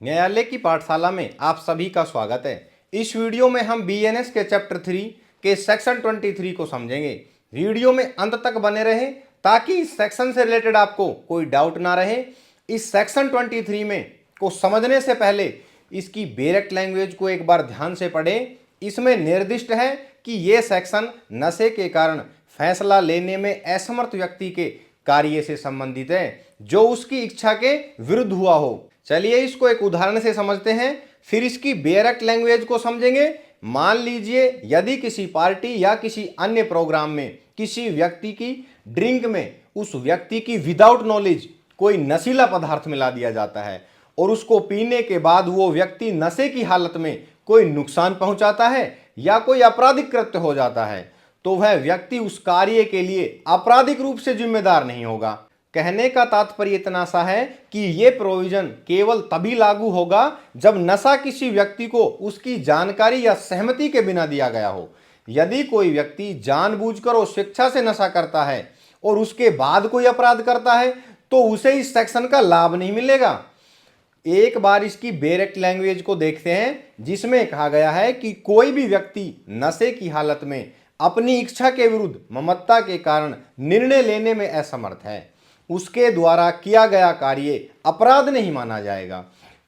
न्यायालय की पाठशाला में आप सभी का स्वागत है। इस वीडियो में हम बीएनएस के चैप्टर 3 के सेक्शन 23 को समझेंगे। वीडियो में अंत तक बने रहें ताकि इस सेक्शन से रिलेटेड आपको कोई डाउट ना रहे। इस सेक्शन 23 में को समझने से पहले इसकी बेरेक्ट लैंग्वेज को एक बार ध्यान से पढ़ें। इसमें निर्दिष्ट है कि ये सेक्शन नशे के कारण फैसला लेने में असमर्थ व्यक्ति के कार्य से संबंधित है जो उसकी इच्छा के विरुद्ध हुआ हो। चलिए इसको एक उदाहरण से समझते हैं, फिर इसकी बेरेक्ट लैंग्वेज को समझेंगे। मान लीजिए यदि किसी पार्टी या किसी अन्य प्रोग्राम में किसी व्यक्ति की ड्रिंक में उस व्यक्ति की विदाउट नॉलेज कोई नशीला पदार्थ मिला दिया जाता है और उसको पीने के बाद वो व्यक्ति नशे की हालत में कोई नुकसान पहुंचाता है या कोई आपराधिक कृत्य हो जाता है, तो वह व्यक्ति उस कार्य के लिए आपराधिक रूप से जिम्मेदार नहीं होगा। कहने का तात्पर्य इतना सा है कि ये प्रोविजन केवल तभी लागू होगा जब नशा किसी व्यक्ति को उसकी जानकारी या सहमति के बिना दिया गया हो। यदि कोई व्यक्ति जानबूझकर और स्वेच्छा से नशा करता है और उसके बाद कोई अपराध करता है तो उसे इस सेक्शन का लाभ नहीं मिलेगा। एक बार इसकी बेरेक्ट लैंग्वेज को देखते हैं जिसमें कहा गया है कि कोई भी व्यक्ति नशे की हालत में अपनी इच्छा के विरुद्ध ममता के कारण निर्णय लेने में असमर्थ है, उसके द्वारा किया गया कार्य अपराध नहीं माना जाएगा।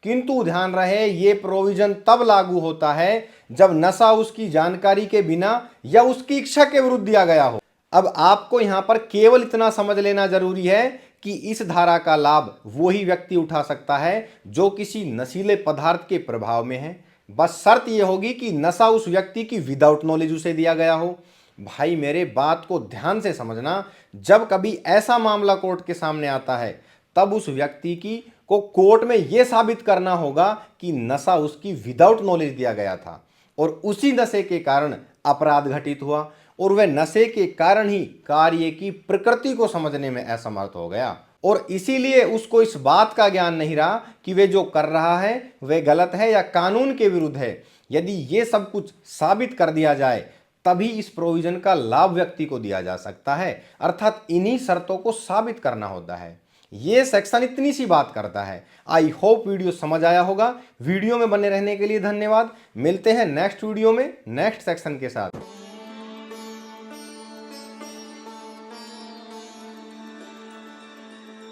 किंतु ध्यान रहे ये प्रोविजन तब लागू होता है जब नशा उसकी जानकारी के बिना या उसकी इच्छा के विरुद्ध दिया गया हो। अब आपको यहां पर केवल इतना समझ लेना जरूरी है कि इस धारा का लाभ वही व्यक्ति उठा सकता है जो किसी नशीले पदार्थ के प्रभाव में है। बस शर्त यह होगी कि नशा उस व्यक्ति की विदाउट नॉलेज उसे दिया गया हो। भाई मेरे बात को ध्यान से समझना, जब कभी ऐसा मामला कोर्ट के सामने आता है तब उस व्यक्ति की को कोर्ट में यह साबित करना होगा कि नशा उसकी विदाउट नॉलेज दिया गया था और उसी नशे के कारण अपराध घटित हुआ और वह नशे के कारण ही कार्य की प्रकृति को समझने में असमर्थ हो गया और इसीलिए उसको इस बात का ज्ञान नहीं रहा कि वे जो कर रहा है वह गलत है या कानून के विरुद्ध है। यदि ये सब कुछ साबित कर दिया जाए तभी इस प्रोविजन का लाभ व्यक्ति को दिया जा सकता है, अर्थात इन्हीं शर्तों को साबित करना होता है। ये सेक्शन इतनी सी बात करता है। आई होप वीडियो समझ आया होगा। वीडियो में बने रहने के लिए धन्यवाद। मिलते हैं नेक्स्ट वीडियो में नेक्स्ट सेक्शन के साथ।